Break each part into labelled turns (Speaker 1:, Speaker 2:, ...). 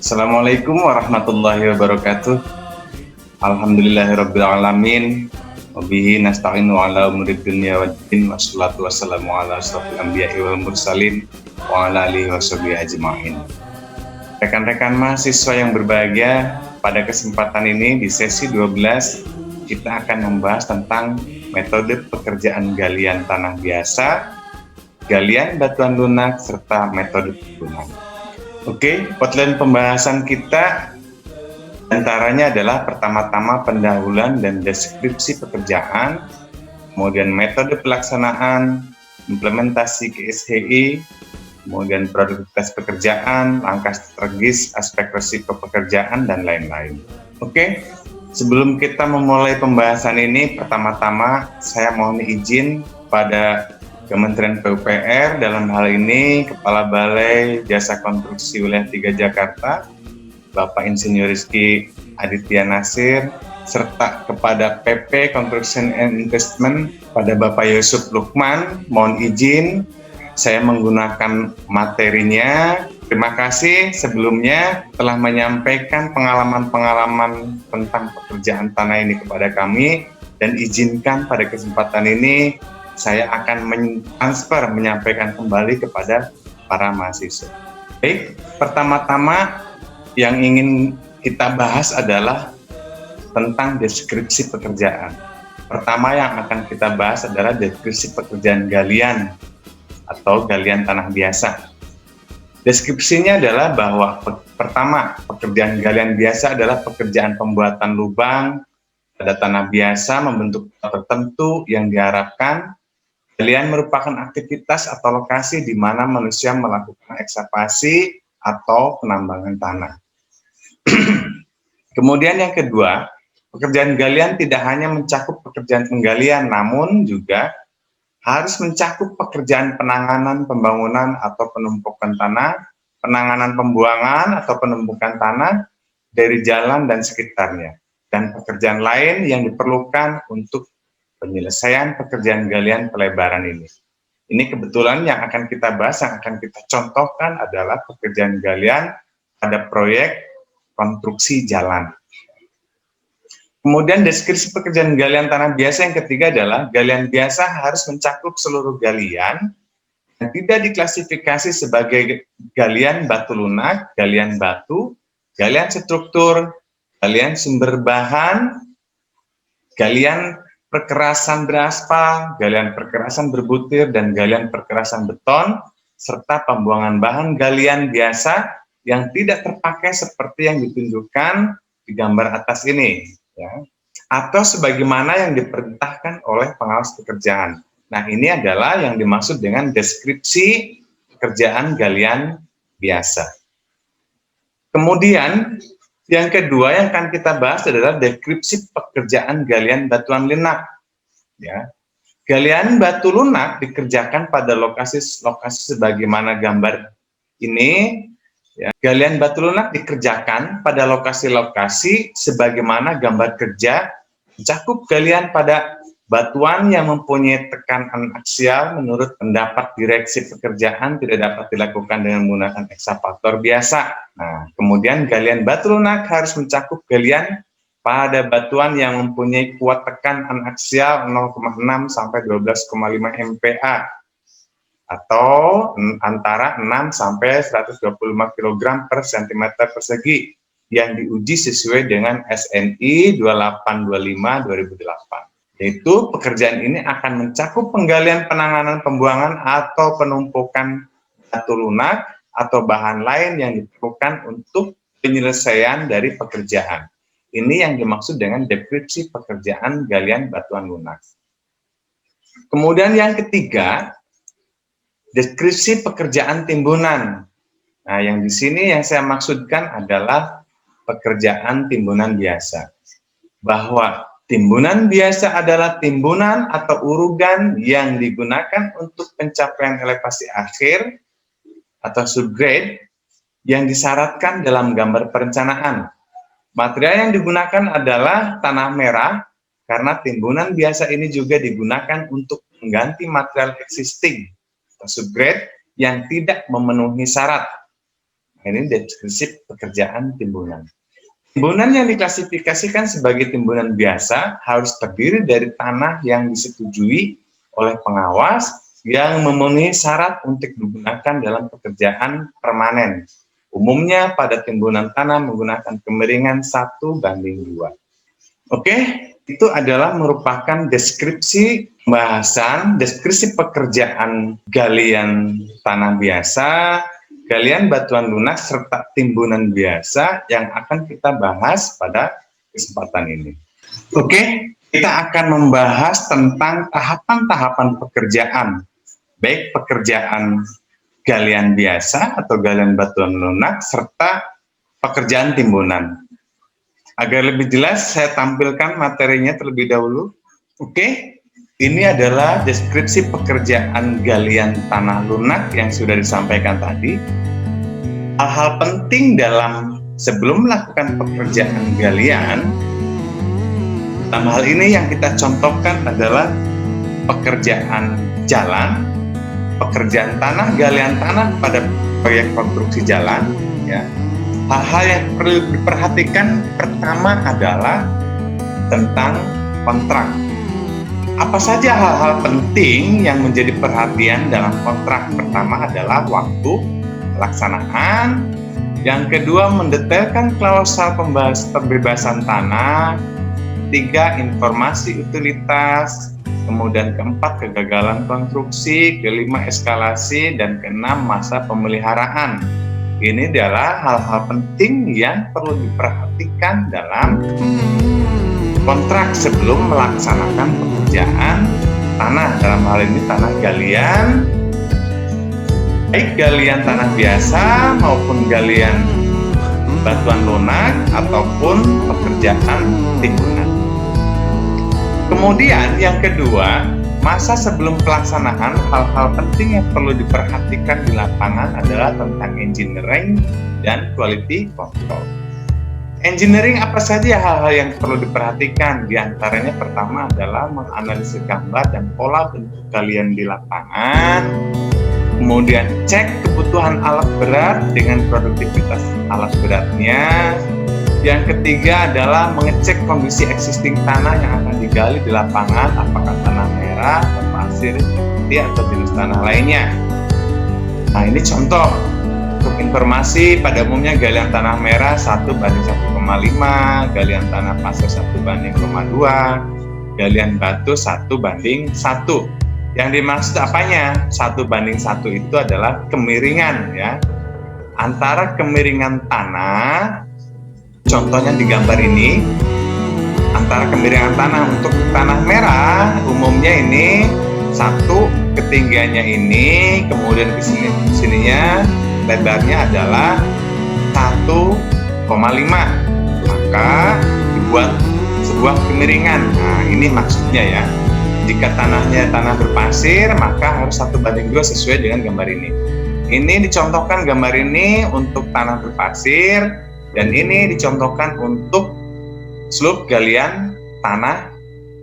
Speaker 1: Assalamualaikum warahmatullahi wabarakatuh. Alhamdulillahirabbil alamin. Wabihi nasta'inu ala umuri dunya waddin. Wassalatu wassalamu ala asyrofil anbiya'i wal mursalin wa ala alihi washabihi ajma'in. Rekan-rekan mahasiswa yang berbahagia, pada kesempatan ini di sesi 12 kita akan membahas tentang metode pekerjaan galian tanah biasa, galian batuan lunak, serta metode timbunan. Oke, outline pembahasan kita antaranya adalah pertama-tama pendahuluan dan deskripsi pekerjaan, kemudian metode pelaksanaan, implementasi KSHI, kemudian produktivitas pekerjaan, langkah strategis, aspek risiko pekerjaan, dan lain-lain. Oke, sebelum kita memulai pembahasan ini, pertama-tama saya mohon izin pada Kementerian PUPR, dalam hal ini Kepala Balai Jasa Konstruksi Wilayah 3 Jakarta, Bapak Insinyur Rizky Aditya Nasir, serta kepada PP Construction and Investment pada Bapak Yusuf Lukman, mohon izin saya menggunakan materinya. Terima kasih sebelumnya telah menyampaikan pengalaman-pengalaman tentang pekerjaan tanah ini kepada kami, dan izinkan pada kesempatan ini saya akan menyampaikan kembali kepada para mahasiswa. Baik, pertama-tama yang ingin kita bahas adalah tentang deskripsi pekerjaan. Pertama yang akan kita bahas adalah deskripsi pekerjaan galian atau galian tanah biasa. Deskripsinya adalah bahwa pertama, pekerjaan galian biasa adalah pekerjaan pembuatan lubang pada tanah biasa membentuk tertentu yang diharapkan. Galian merupakan aktivitas atau lokasi di mana manusia melakukan ekskavasi atau penambangan tanah. Kemudian yang kedua, pekerjaan galian tidak hanya mencakup pekerjaan penggalian, namun juga harus mencakup pekerjaan penanganan pembangunan atau penumpukan tanah, penanganan pembuangan atau penumpukan tanah dari jalan dan sekitarnya, dan pekerjaan lain yang diperlukan untuk penyelesaian pekerjaan galian pelebaran ini. Ini kebetulan yang akan kita bahas, yang akan kita contohkan adalah pekerjaan galian pada proyek konstruksi jalan. Kemudian deskripsi pekerjaan galian tanah biasa yang ketiga adalah galian biasa harus mencakup seluruh galian dan tidak diklasifikasi sebagai galian batu lunak, galian batu, galian struktur, galian sumber bahan, galian perkerasan beraspal, galian perkerasan berbutir, dan galian perkerasan beton, serta pembuangan bahan galian biasa yang tidak terpakai seperti yang ditunjukkan di gambar atas ini, ya, atau sebagaimana yang diperintahkan oleh pengawas pekerjaan. Nah, ini adalah yang dimaksud dengan deskripsi pekerjaan galian biasa. Kemudian yang kedua yang akan kita bahas adalah deskripsi pekerjaan galian batuan lunak. Ya. Galian batu lunak dikerjakan pada lokasi-lokasi sebagaimana gambar ini. Ya. Galian batu lunak dikerjakan pada lokasi-lokasi sebagaimana gambar kerja, mencakup galian pada batuan yang mempunyai tekanan aksial menurut pendapat direksi pekerjaan tidak dapat dilakukan dengan menggunakan ekskavator biasa. Nah, kemudian galian batu lunak harus mencakup galian pada batuan yang mempunyai kuat tekanan aksial 0,6 sampai 12,5 MPa atau antara 6 sampai 125 kg per cm persegi yang diuji sesuai dengan SNI 2825/2008. Yaitu pekerjaan ini akan mencakup penggalian, penanganan, pembuangan, atau penumpukan batu lunak atau bahan lain yang diperlukan untuk penyelesaian dari pekerjaan. Ini yang dimaksud dengan deskripsi pekerjaan galian batuan lunak. Kemudian yang ketiga, deskripsi pekerjaan timbunan. Nah, yang di sini yang saya maksudkan adalah pekerjaan timbunan biasa. Bahwa timbunan biasa adalah timbunan atau urugan yang digunakan untuk pencapaian elevasi akhir atau subgrade yang disyaratkan dalam gambar perencanaan. Material yang digunakan adalah tanah merah karena timbunan biasa ini juga digunakan untuk mengganti material existing atau subgrade yang tidak memenuhi syarat. Nah, ini deskripsi pekerjaan timbunan. Timbunan yang diklasifikasikan sebagai timbunan biasa harus terdiri dari tanah yang disetujui oleh pengawas yang memenuhi syarat untuk digunakan dalam pekerjaan permanen. Umumnya pada timbunan tanah menggunakan kemiringan 1:2. Oke, itu adalah merupakan deskripsi pembahasan, deskripsi pekerjaan galian tanah biasa, galian batuan lunak, serta timbunan biasa yang akan kita bahas pada kesempatan ini. Oke, kita akan membahas tentang tahapan-tahapan pekerjaan, baik pekerjaan galian biasa atau galian batuan lunak, serta pekerjaan timbunan. Agar lebih jelas, saya tampilkan materinya terlebih dahulu. Oke, ini adalah deskripsi pekerjaan galian tanah lunak yang sudah disampaikan tadi. Hal-hal penting dalam sebelum melakukan pekerjaan galian, dalam hal ini yang kita contohkan adalah pekerjaan jalan, pekerjaan tanah, galian tanah pada proyek konstruksi jalan, ya. Hal-hal yang perlu diperhatikan pertama adalah tentang kontrak. Apa saja hal-hal penting yang menjadi perhatian dalam kontrak? Pertama adalah waktu pelaksanaan, yang kedua mendetailkan klausul pembebasan tanah, tiga informasi utilitas, kemudian keempat kegagalan konstruksi, kelima eskalasi, dan keenam masa pemeliharaan. Ini adalah hal-hal penting yang perlu diperhatikan dalam kontrak sebelum melaksanakan pekerjaan tanah, dalam hal ini tanah galian, baik galian tanah biasa maupun galian batuan lunak ataupun pekerjaan timbunan. Kemudian yang kedua, masa sebelum pelaksanaan, hal-hal penting yang perlu diperhatikan di lapangan adalah tentang engineering dan quality control. Engineering apa saja hal-hal yang perlu diperhatikan? Di antaranya pertama adalah menganalisis gambar dan pola bentuk galian di lapangan, kemudian cek kebutuhan alat berat dengan produktivitas alat beratnya. Yang ketiga adalah mengecek kondisi existing tanah yang akan digali di lapangan, apakah tanah merah, atau pasir, atau jenis tanah lainnya. Nah, ini contoh untuk informasi. Pada umumnya galian tanah merah 1:1,5, galian tanah pasir 1:2, galian batu 1:1. Yang dimaksud apanya? 1:1 itu adalah kemiringan, ya, antara kemiringan tanah. Contohnya di gambar ini, antara kemiringan tanah untuk tanah merah umumnya ini 1, ketinggiannya ini, kemudian sininya lebarnya adalah 1,5, maka dibuat sebuah kemiringan. Nah, ini maksudnya, ya. Jika tanahnya tanah berpasir, maka harus 1:2 sesuai dengan gambar ini. Ini dicontohkan gambar ini untuk tanah berpasir, dan ini dicontohkan untuk slope galian tanah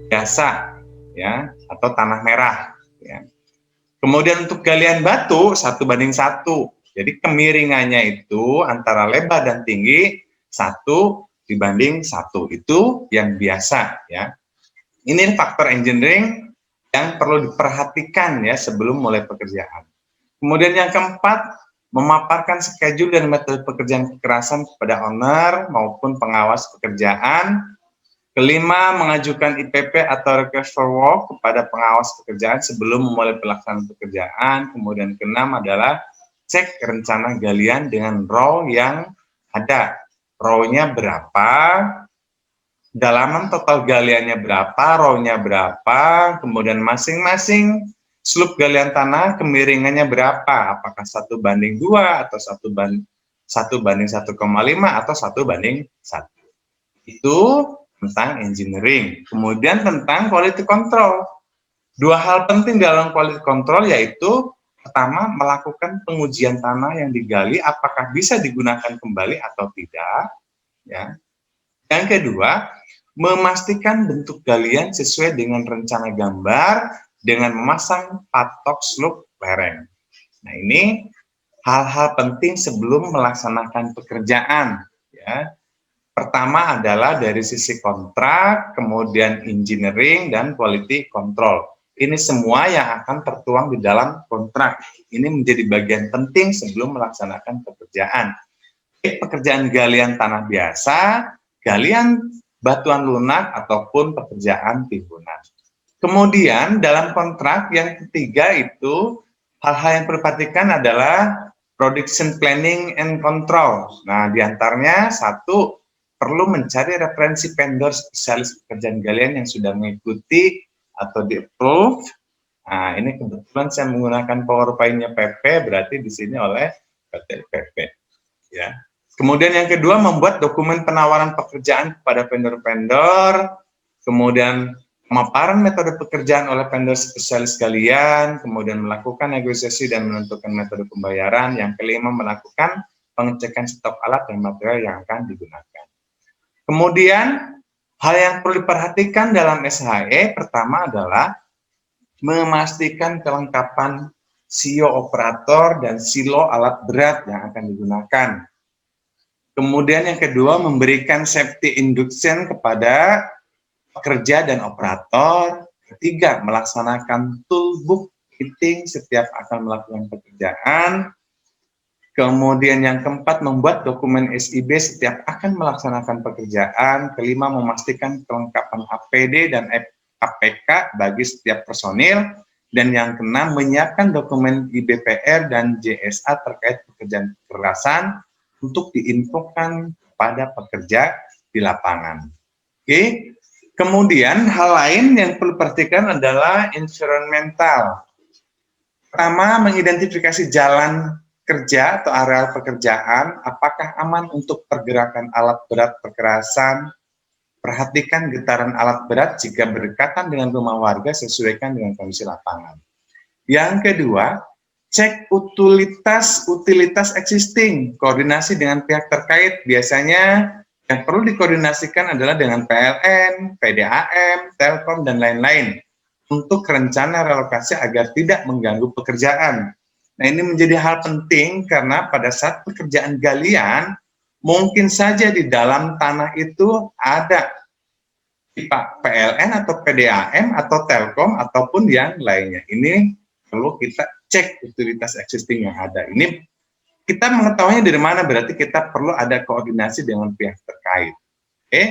Speaker 1: biasa, ya, atau tanah merah, ya. Kemudian untuk galian batu 1:1. Jadi kemiringannya itu antara lebar dan tinggi 1:1. Itu yang biasa, ya. Ini faktor engineering yang perlu diperhatikan, ya, sebelum mulai pekerjaan. Kemudian yang keempat, memaparkan schedule dan metode pekerjaan kekerasan kepada owner maupun pengawas pekerjaan. Kelima, mengajukan IPP atau request for work kepada pengawas pekerjaan sebelum memulai pelaksanaan pekerjaan. Kemudian keenam adalah cek rencana galian dengan raw yang ada. Raw-nya berapa, dalaman total galiannya berapa, raw-nya berapa, kemudian masing-masing slope galian tanah kemiringannya berapa, apakah 1:2 atau 1:1,5 atau 1:1. Itu tentang engineering. Kemudian tentang quality control. Dua hal penting dalam quality control yaitu pertama, melakukan pengujian tanah yang digali apakah bisa digunakan kembali atau tidak, ya. Yang kedua, memastikan bentuk galian sesuai dengan rencana gambar dengan memasang patok slope lereng. Nah, ini hal-hal penting sebelum melaksanakan pekerjaan, ya. Pertama adalah dari sisi kontrak, kemudian engineering dan quality control. Ini semua yang akan tertuang di dalam kontrak. Ini menjadi bagian penting sebelum melaksanakan pekerjaan. Pekerjaan galian tanah biasa, galian batuan lunak, ataupun pekerjaan timbunan. Kemudian dalam kontrak yang ketiga itu, hal-hal yang perlu diperhatikan adalah production planning and control. Nah, diantaranya satu, perlu mencari referensi vendor spesialis pekerjaan galian yang sudah mengikuti atau di-approve. Nah, ini kebetulan saya menggunakan PowerPoint-nya PP, berarti di sini oleh PT PP. Ya. Kemudian yang kedua, membuat dokumen penawaran pekerjaan kepada vendor-vendor, kemudian pemaparan metode pekerjaan oleh vendor spesialis galian, kemudian melakukan negosiasi dan menentukan metode pembayaran. Yang kelima, melakukan pengecekan stok alat dan material yang akan digunakan. Kemudian, hal yang perlu diperhatikan dalam SHE pertama adalah memastikan kelengkapan sio operator dan silo alat berat yang akan digunakan. Kemudian yang kedua, memberikan safety induction kepada pekerja dan operator. Ketiga, melaksanakan toolbook meeting setiap akan melakukan pekerjaan. Kemudian yang keempat, membuat dokumen SIB setiap akan melaksanakan pekerjaan. Kelima, memastikan kelengkapan APD dan APK bagi setiap personil. Dan yang keenam, menyiapkan dokumen IBPR dan JSA terkait pekerjaan kekerasan untuk diinfokan kepada pekerja di lapangan. Oke. Kemudian hal lain yang perlu diperhatikan adalah environmental. Pertama, mengidentifikasi jalan kerja atau areal pekerjaan, apakah aman untuk pergerakan alat berat kekerasan. Perhatikan getaran alat berat jika berdekatan dengan rumah warga, sesuaikan dengan kondisi lapangan. Yang kedua, cek utilitas existing, koordinasi dengan pihak terkait. Biasanya yang perlu dikoordinasikan adalah dengan PLN, PDAM, Telkom, dan lain-lain untuk rencana relokasi agar tidak mengganggu pekerjaan. Nah, ini menjadi hal penting karena pada saat pekerjaan galian, mungkin saja di dalam tanah itu ada pipa PLN atau PDAM atau Telkom ataupun yang lainnya. Ini perlu kita cek utilitas existing yang ada. Ini kita mengetahuinya dari mana, berarti kita perlu ada koordinasi dengan pihak terkait. Oke.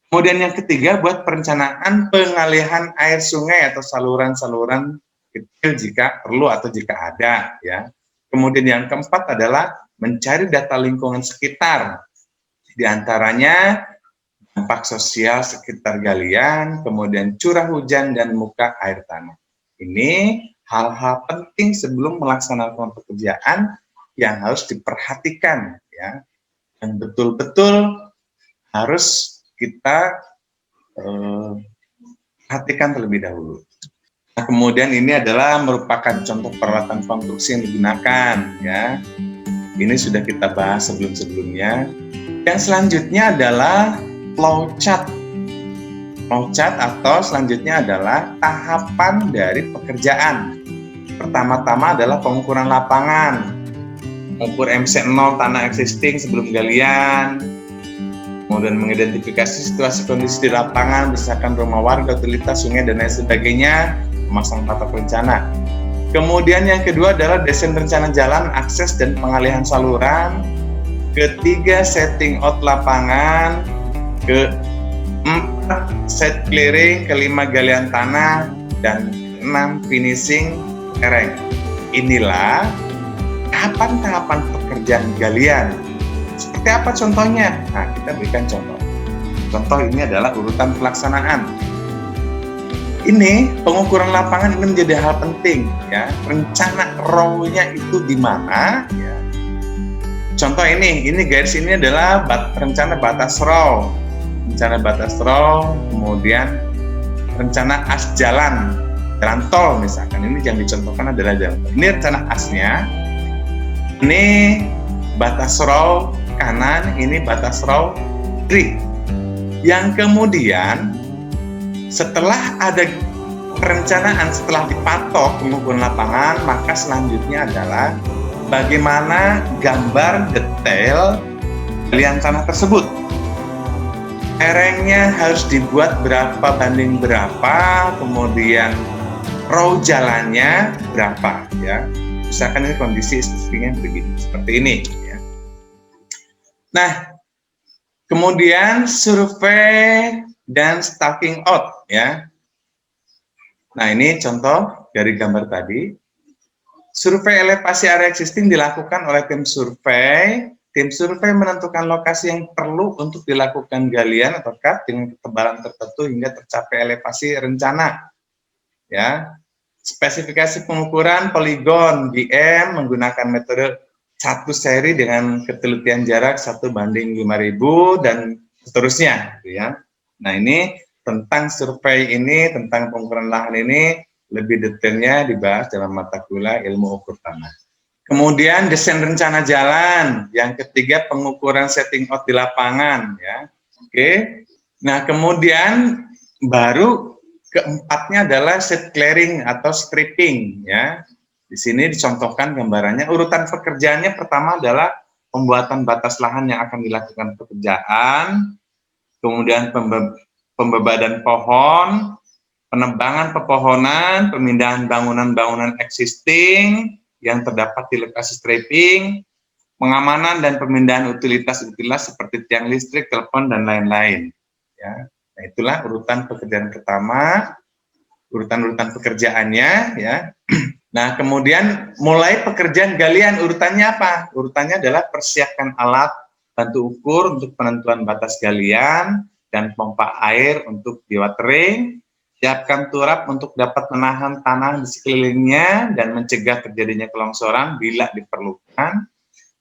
Speaker 1: Kemudian yang ketiga, buat perencanaan pengalihan air sungai atau saluran-saluran kecil jika perlu atau jika ada, ya. Kemudian yang keempat adalah mencari data lingkungan sekitar, diantaranya dampak sosial sekitar galian, kemudian curah hujan dan muka air tanah. Ini hal-hal penting sebelum melaksanakan pekerjaan yang harus diperhatikan, ya, dan betul-betul harus kita perhatikan terlebih dahulu. Nah, kemudian ini adalah merupakan contoh peralatan konstruksi yang digunakan, ya. Ini sudah kita bahas sebelum-sebelumnya. Yang selanjutnya adalah flowchart. Flowchart atau selanjutnya adalah tahapan dari pekerjaan. Pertama-tama adalah pengukuran lapangan, mengukur MC0 tanah existing sebelum galian, kemudian mengidentifikasi situasi kondisi di lapangan, misalkan rumah warga, utilitas, sungai, dan lain sebagainya, memasang patok rencana. Kemudian yang kedua adalah desain rencana jalan, akses, dan pengalihan saluran. Ketiga, setting out lapangan. Keempat, set clearing. Kelima, galian tanah. Dan keenam, finishing lereng. Inilah tahapan-tahapan pekerjaan galian. Seperti apa contohnya? Nah, kita berikan contoh. Contoh ini adalah urutan pelaksanaan. Ini pengukuran lapangan ini menjadi hal penting, ya. Rencana row-nya itu di mana, ya. Contoh ini garis ini adalah rencana batas row. Rencana batas row, kemudian rencana as jalan tol misalkan. Ini yang dicontohkan adalah jalan tol. Ini rencana asnya. Ini batas row kanan, ini batas row kiri. Yang kemudian setelah ada Perencanaan setelah dipatok pengukuran lapangan, maka selanjutnya adalah bagaimana gambar detail galian tanah tersebut. Lerengnya harus dibuat berapa banding berapa, kemudian row jalannya berapa, ya. Misalkan ini kondisi existingnya begini, seperti ini, ya. Nah, kemudian survei dan staking out, ya. Nah, ini contoh dari gambar tadi. Survei elevasi area existing dilakukan oleh tim survei. Tim survei menentukan lokasi yang perlu untuk dilakukan galian atau cut dengan ketebalan tertentu hingga tercapai elevasi rencana. Ya, spesifikasi pengukuran poligon BM menggunakan metode satu seri dengan ketelitian jarak 1:5000 dan seterusnya, gitu ya. Nah, ini tentang survei ini, tentang pengukuran lahan ini lebih detailnya dibahas dalam mata kuliah ilmu ukur tanah. Kemudian desain rencana jalan, yang ketiga pengukuran setting out di lapangan, ya. Oke. Nah, kemudian baru keempatnya adalah set clearing atau stripping, ya. Di sini dicontohkan gambarannya. Urutan pekerjaannya pertama adalah pembuatan batas lahan yang akan dilakukan pekerjaan, kemudian pembebadan pohon, penebangan pepohonan, pemindahan bangunan-bangunan existing yang terdapat di lokasi stripping, pengamanan dan pemindahan utilitas-utilitas seperti tiang listrik, telepon, dan lain-lain. Ya. Nah, itulah urutan pekerjaan pertama, urutan-urutan pekerjaannya, ya. Nah, kemudian mulai pekerjaan galian, urutannya apa? Urutannya adalah persiapkan alat bantu ukur untuk penentuan batas galian dan pompa air untuk dewatering, siapkan turap untuk dapat menahan tanah di sekelilingnya dan mencegah terjadinya kelongsoran bila diperlukan,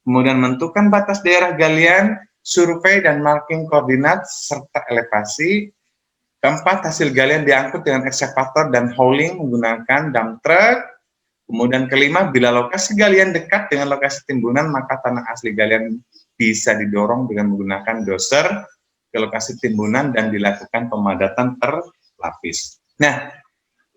Speaker 1: kemudian menentukan batas daerah galian, survei dan marking koordinat, serta elevasi. Keempat, hasil galian diangkut dengan ekskavator dan hauling menggunakan dump truck. Kemudian kelima, bila lokasi galian dekat dengan lokasi timbunan, maka tanah asli galian bisa didorong dengan menggunakan doser ke lokasi timbunan dan dilakukan pemadatan lapis. Nah,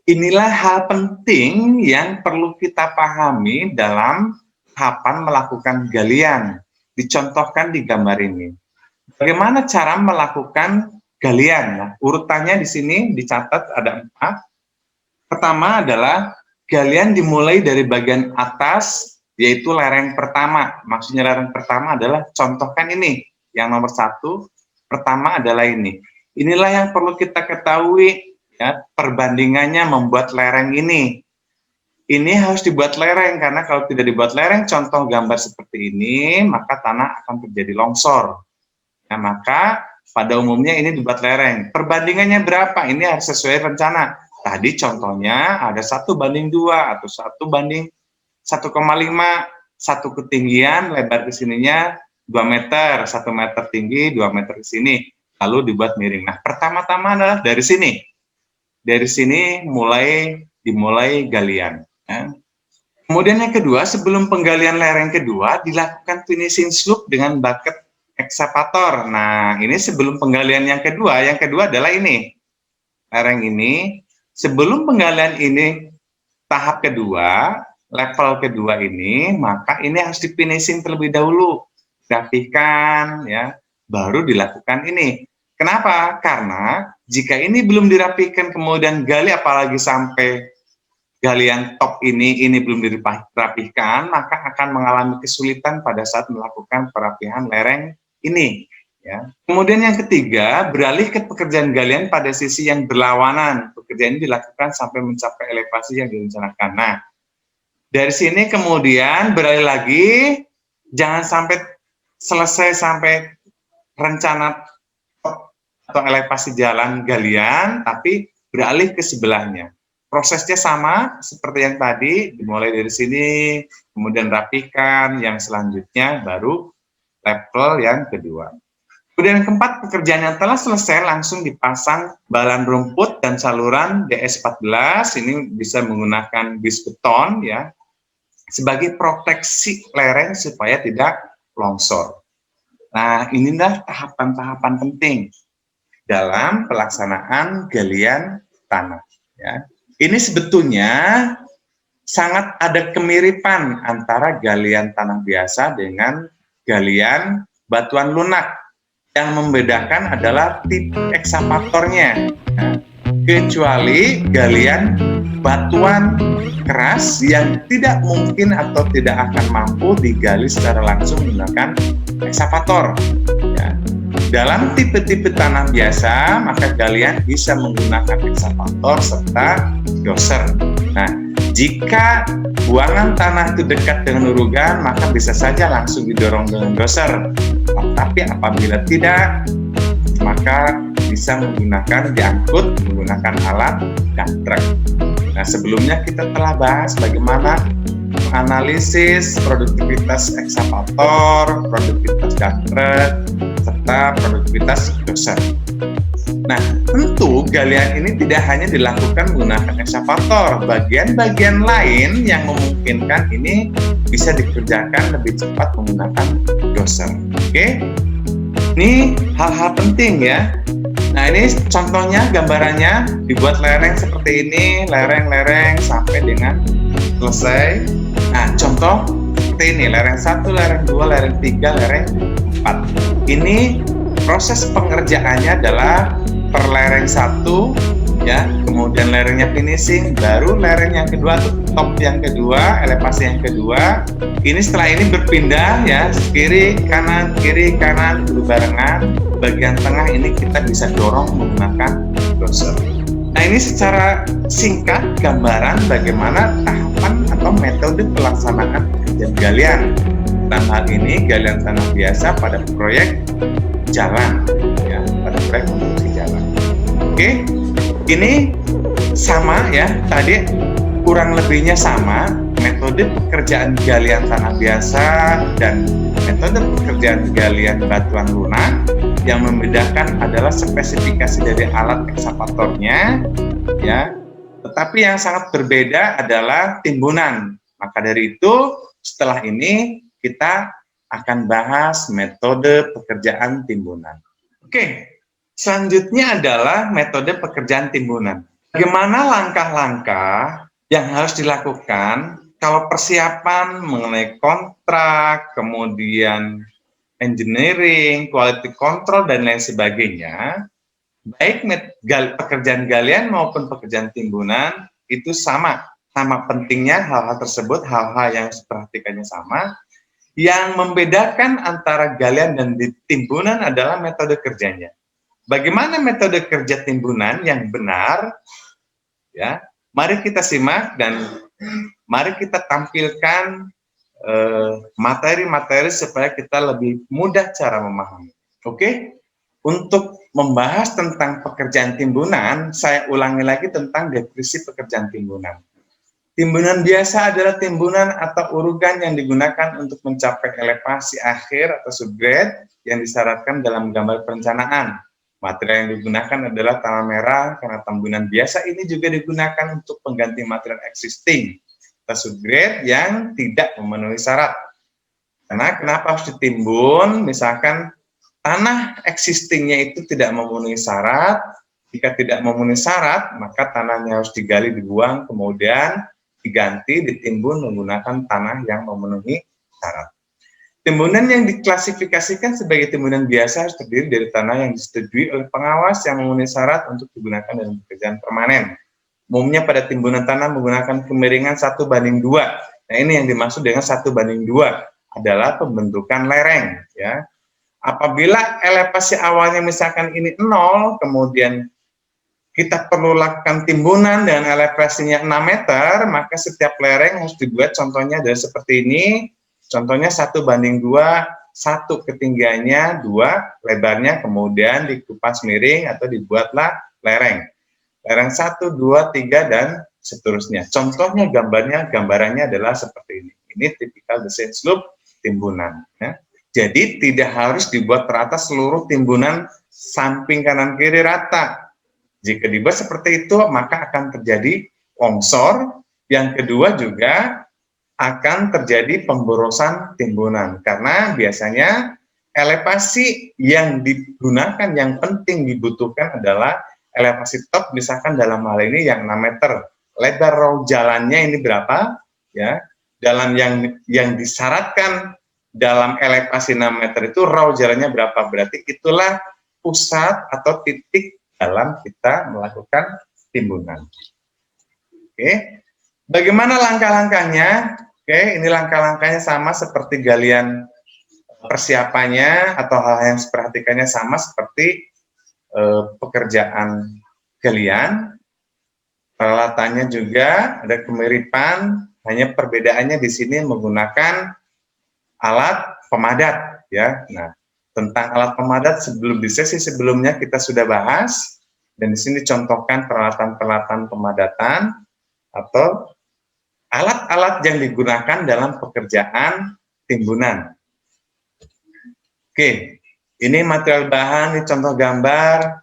Speaker 1: inilah hal penting yang perlu kita pahami dalam tahapan melakukan galian. Dicontohkan di gambar ini. Bagaimana cara melakukan galian? Nah, urutannya di sini dicatat ada 4. Pertama adalah galian dimulai dari bagian atas, yaitu lereng pertama. Maksudnya lereng pertama adalah contohkan ini, yang nomor 1. Pertama adalah ini. Inilah yang perlu kita ketahui, ya, perbandingannya membuat lereng ini. Ini harus dibuat lereng, karena kalau tidak dibuat lereng, contoh gambar seperti ini, maka tanah akan terjadi longsor. Nah, maka pada umumnya ini dibuat lereng. Perbandingannya berapa? Ini harus sesuai rencana. Tadi contohnya ada 1:2 atau 1:1,5, satu ketinggian, lebar ke sininya 2 meter, 1 meter tinggi, 2 meter ke sini. Lalu dibuat miring. Nah, pertama-tama adalah dari sini. Dari sini dimulai galian. Ya. Kemudian yang kedua, sebelum penggalian lereng kedua, dilakukan finishing slope dengan bucket ekskavator. Nah, ini sebelum penggalian yang kedua adalah ini. Lereng ini, sebelum penggalian ini, tahap kedua, level kedua ini, maka ini harus di-finishing terlebih dahulu. Rapihkan, ya, baru dilakukan ini. Kenapa? Karena jika ini belum dirapikan kemudian gali, apalagi sampai galian top ini belum dirapihkan, maka akan mengalami kesulitan pada saat melakukan perapihan lereng ini. Ya. Kemudian yang ketiga, beralih ke pekerjaan galian pada sisi yang berlawanan. Pekerjaan ini dilakukan sampai mencapai elevasi yang direncanakan. Nah, dari sini kemudian beralih lagi, jangan sampai selesai sampai rencana atau elevasi jalan galian, tapi beralih ke sebelahnya. Prosesnya sama seperti yang tadi, dimulai dari sini, kemudian rapikan, yang selanjutnya baru level yang kedua. Kemudian yang keempat, pekerjaan yang telah selesai langsung dipasang balan rumput dan saluran DS14, ini bisa menggunakan bis beton, ya, sebagai proteksi lereng supaya tidak longsor. Nah, inilah tahapan-tahapan penting dalam pelaksanaan galian tanah. Ya. Ini sebetulnya sangat ada kemiripan antara galian tanah biasa dengan galian batuan lunak. Yang membedakan adalah tipe ekskavatornya. Kecuali galian batuan keras yang tidak mungkin atau tidak akan mampu digali secara langsung menggunakan ekskavator. Ya. Dalam tipe-tipe tanah biasa, maka galian bisa menggunakan ekskavator serta doser. Nah, jika buangan tanah itu dekat dengan urugan, maka bisa saja langsung didorong dengan doser. Tapi apabila tidak, maka bisa diangkut menggunakan alat dump truck. Nah, sebelumnya kita telah bahas bagaimana menganalisis produktivitas ekskavator, produktivitas dump truck, serta produktivitas doser. Nah, tentu galian ini tidak hanya dilakukan menggunakan ekskavator. Bagian-bagian lain yang memungkinkan ini bisa dikerjakan lebih cepat menggunakan doser. Oke? Ini hal-hal penting ya. Nah, ini contohnya, gambarannya dibuat lereng seperti ini, lereng-lereng sampai dengan selesai. Nah, contoh seperti ini, lereng 1, lereng 2, lereng 3, lereng 4. Ini proses pengerjaannya adalah per lereng 1 ya, kemudian lerengnya finishing, baru lereng yang kedua atau top yang kedua, elevasi yang kedua. Ini setelah ini berpindah ya, kiri kanan berbarengan. Bagian tengah ini kita bisa dorong menggunakan doser. Nah, ini secara singkat gambaran bagaimana tahapan atau metode pelaksanaan pekerjaan galian. Dalam hal ini galian tanah biasa pada proyek jalan ya, pada proyek konstruksi jalan. Oke, ini sama ya, tadi kurang lebihnya sama, metode pekerjaan galian tanah biasa dan metode pekerjaan galian batuan lunak. Yang membedakan adalah spesifikasi dari alat ekskavatornya ya, tetapi yang sangat berbeda adalah timbunan. Maka dari itu setelah ini kita akan bahas metode pekerjaan timbunan. Oke, selanjutnya adalah metode pekerjaan timbunan. Bagaimana langkah-langkah yang harus dilakukan kalau persiapan mengenai kontrak, kemudian engineering, quality control, dan lain sebagainya, baik pekerjaan galian maupun pekerjaan timbunan itu sama pentingnya hal-hal tersebut, hal-hal yang diperhatikannya sama. Yang membedakan antara galian dan timbunan adalah metode kerjanya. Bagaimana metode kerja timbunan yang benar? Ya, mari kita simak dan mari kita tampilkan materi-materi supaya kita lebih mudah cara memahami. Oke? Untuk membahas tentang pekerjaan timbunan, saya ulangi lagi tentang definisi pekerjaan timbunan. Timbunan biasa adalah timbunan atau urugan yang digunakan untuk mencapai elevasi akhir atau subgrade yang disyaratkan dalam gambar perencanaan. Material yang digunakan adalah tanah merah karena timbunan biasa ini juga digunakan untuk pengganti material existing subgrade yang tidak memenuhi syarat. Karena kenapa harus ditimbun? Misalkan tanah existingnya itu tidak memenuhi syarat. Jika tidak memenuhi syarat, maka tanahnya harus digali, dibuang, kemudian diganti, ditimbun menggunakan tanah yang memenuhi syarat. Timbunan yang diklasifikasikan sebagai timbunan biasa harus terdiri dari tanah yang disetujui oleh pengawas yang memenuhi syarat untuk digunakan dalam pekerjaan permanen. Umumnya pada timbunan tanah menggunakan kemiringan 1:2. Nah, ini yang dimaksud dengan 1:2 adalah pembentukan lereng ya. Apabila elevasi awalnya misalkan ini 0, kemudian kita perlu lakukan timbunan dengan elevasinya 6 meter, maka setiap lereng harus dibuat contohnya dari seperti ini. Contohnya 1:2, 1 ketinggiannya, 2 lebarnya, kemudian dikupas miring atau dibuatlah lereng. Lereng 1, 2, 3, dan seterusnya. Contohnya gambarannya adalah seperti ini. Ini tipikal desain slope timbunan. Ya. Jadi tidak harus dibuat rata seluruh timbunan samping kanan kiri rata. Jika dibuat seperti itu, maka akan terjadi longsor. Yang kedua juga akan terjadi pemborosan timbunan. Karena biasanya elevasi yang digunakan, yang penting dibutuhkan adalah elevasi top, misalkan dalam hal ini yang 6 meter. lebar raw jalannya ini berapa, ya. Dalam yang disyaratkan dalam elevasi 6 meter itu raw jalannya berapa, berarti itulah pusat atau titik dalam kita melakukan timbunan. Oke, bagaimana langkah-langkahnya? Oke, ini langkah-langkahnya sama seperti galian, persiapannya atau hal yang diperhatikannya sama seperti pekerjaan galian. Peralatannya juga ada kemiripan, hanya perbedaannya di sini menggunakan alat pemadat, ya. Nah, tentang alat pemadat di sesi sebelumnya kita sudah bahas, dan di sini contohkan peralatan-peralatan pemadatan atau alat-alat yang digunakan dalam pekerjaan timbunan. Oke, ini material bahan, ini contoh gambar.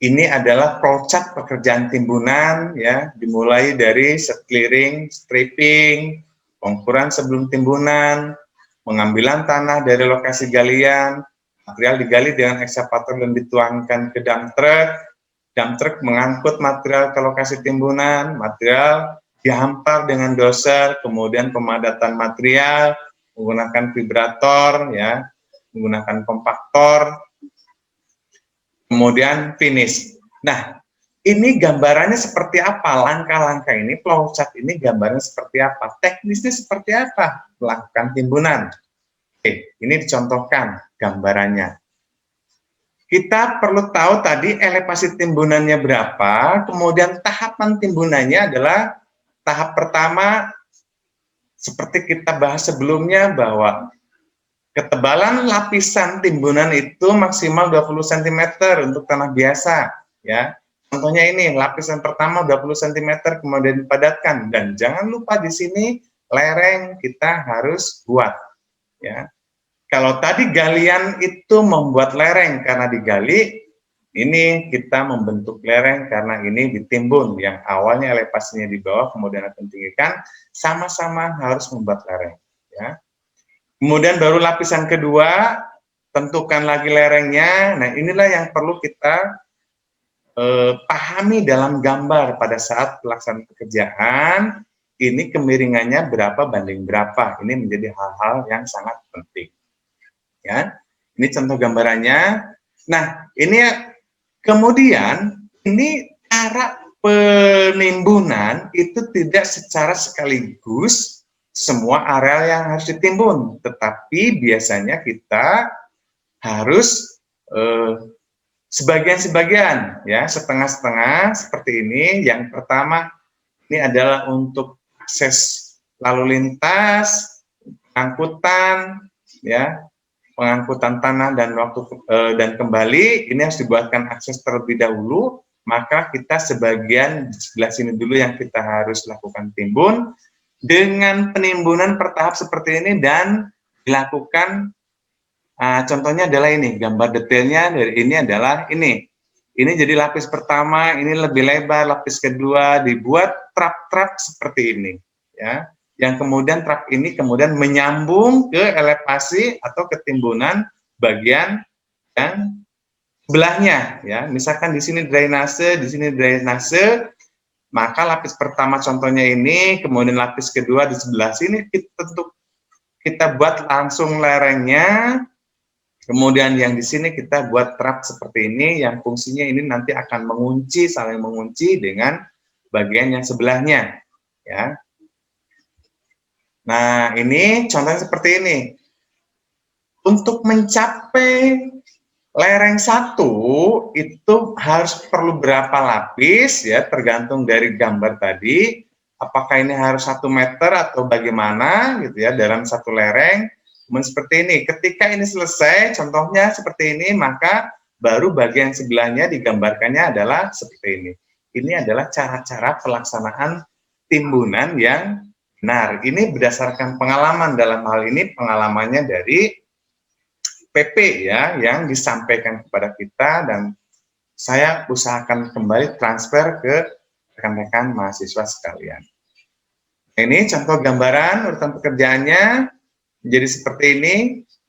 Speaker 1: Ini adalah flowchart pekerjaan timbunan, ya, dimulai dari set clearing, stripping, pengukuran sebelum timbunan, pengambilan tanah dari lokasi galian, material digali dengan ekskavator dan dituangkan ke dump truck mengangkut material ke lokasi timbunan, material dihampar dengan doser, kemudian pemadatan material menggunakan vibrator, ya, menggunakan kompaktor, kemudian finish. Nah, ini gambarannya seperti apa? Langkah-langkah ini, flowchart ini gambarnya seperti apa? Teknisnya seperti apa? Melakukan timbunan. Oke, ini dicontohkan gambarannya. Kita perlu tahu tadi elevasi timbunannya berapa, kemudian tahapan timbunannya adalah tahap pertama, seperti kita bahas sebelumnya, bahwa ketebalan lapisan timbunan itu maksimal 20 cm untuk tanah biasa, ya. Contohnya ini, lapisan pertama 20 cm kemudian dipadatkan, dan jangan lupa di sini lereng kita harus buat, ya. Kalau tadi galian itu membuat lereng karena digali, ini kita membentuk lereng karena ini ditimbun, yang awalnya elevasinya di bawah kemudian akan tinggikan, sama-sama harus membuat lereng, ya. Kemudian baru lapisan kedua, tentukan lagi lerengnya. Nah, inilah yang perlu kita pahami dalam gambar pada saat pelaksanaan pekerjaan. Ini kemiringannya berapa banding berapa. Ini menjadi hal-hal yang sangat penting. Ya, ini contoh gambarannya. Nah, ini kemudian ini cara penimbunan itu tidak secara sekaligus semua areal yang harus ditimbun, tetapi biasanya kita harus sebagian-sebagian, ya, setengah-setengah seperti ini. Yang pertama ini adalah untuk akses lalu lintas, pengangkutan, ya, pengangkutan tanah dan waktu dan kembali. Ini harus dibuatkan akses terlebih dahulu, maka kita sebagian di sebelah sini dulu yang kita harus lakukan timbun. Dengan penimbunan bertahap seperti ini dan dilakukan, contohnya adalah ini, gambar detailnya dari ini adalah ini jadi lapis pertama, ini lebih lebar, lapis kedua dibuat trap-trap seperti ini, ya, yang kemudian trap ini kemudian menyambung ke elevasi atau ketimbunan bagian yang sebelahnya, ya. Misalkan di sini drainase, maka lapis pertama contohnya ini, kemudian lapis kedua di sebelah sini kita buat langsung lerengnya, kemudian yang di sini kita buat trap seperti ini, yang fungsinya ini nanti akan mengunci, saling mengunci dengan bagian yang sebelahnya, ya. Nah, ini contohnya seperti ini. Untuk mencapai lereng satu itu harus perlu berapa lapis, ya, tergantung dari gambar tadi. Apakah ini harus 1 meter atau bagaimana, gitu ya, dalam satu lereng. Kemudian seperti ini. Ketika ini selesai, contohnya seperti ini, maka baru bagian sebelahnya digambarkannya adalah seperti ini. Ini adalah cara-cara pelaksanaan timbunan yang benar. Ini berdasarkan pengalaman, dalam hal ini pengalamannya dari PP, ya, yang disampaikan kepada kita, dan saya usahakan kembali transfer ke rekan-rekan mahasiswa sekalian. Ini contoh gambaran urutan pekerjaannya jadi seperti ini.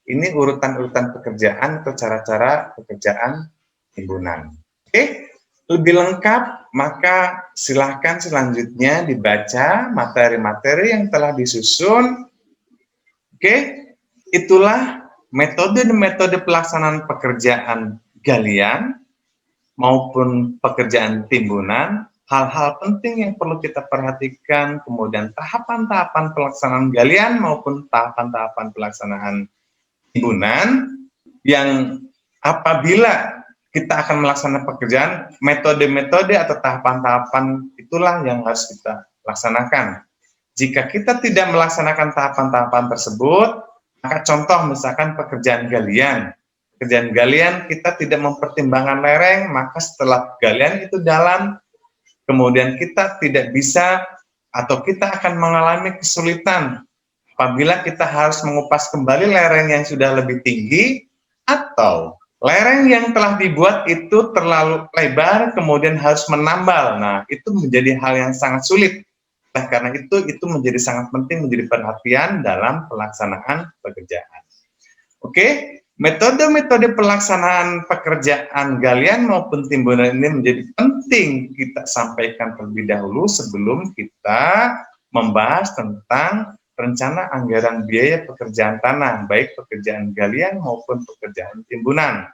Speaker 1: Ini urutan-urutan pekerjaan atau cara-cara pekerjaan timbunan. Oke, lebih lengkap maka silahkan selanjutnya dibaca materi-materi yang telah disusun. Oke, itulah metode pelaksanaan pekerjaan galian maupun pekerjaan timbunan, hal-hal penting yang perlu kita perhatikan, kemudian tahapan-tahapan pelaksanaan galian maupun tahapan-tahapan pelaksanaan timbunan, yang apabila kita akan melaksanakan pekerjaan, metode-metode atau tahapan-tahapan itulah yang harus kita laksanakan. Jika kita tidak melaksanakan tahapan-tahapan tersebut, maka contoh misalkan pekerjaan galian. Pekerjaan galian kita tidak mempertimbangkan lereng, maka setelah galian itu dalam, kemudian kita tidak bisa atau kita akan mengalami kesulitan apabila kita harus mengupas kembali lereng yang sudah lebih tinggi, atau lereng yang telah dibuat itu terlalu lebar kemudian harus menambal. Nah, itu menjadi hal yang sangat sulit. Nah, karena itu menjadi sangat penting, menjadi perhatian dalam pelaksanaan pekerjaan. Oke, metode-metode pelaksanaan pekerjaan galian maupun timbunan ini menjadi penting kita sampaikan terlebih dahulu sebelum kita membahas tentang rencana anggaran biaya pekerjaan tanah, baik pekerjaan galian maupun pekerjaan timbunan,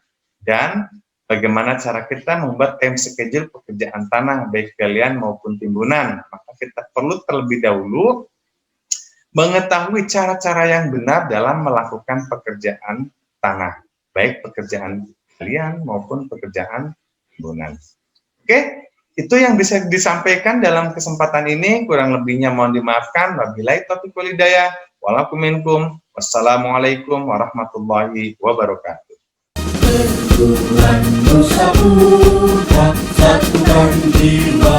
Speaker 1: dan bagaimana cara kita membuat time schedule pekerjaan tanah, baik galian maupun timbunan. Maka kita perlu terlebih dahulu mengetahui cara-cara yang benar dalam melakukan pekerjaan tanah, baik pekerjaan galian maupun pekerjaan timbunan. Oke, itu yang bisa disampaikan dalam kesempatan ini, kurang lebihnya mohon dimaafkan. Wabillahi taufiq wal hidayah. Walakum minkum. Wassalamualaikum warahmatullahi wabarakatuh.
Speaker 2: Tuhan Nusa Putra, satukan jiwa.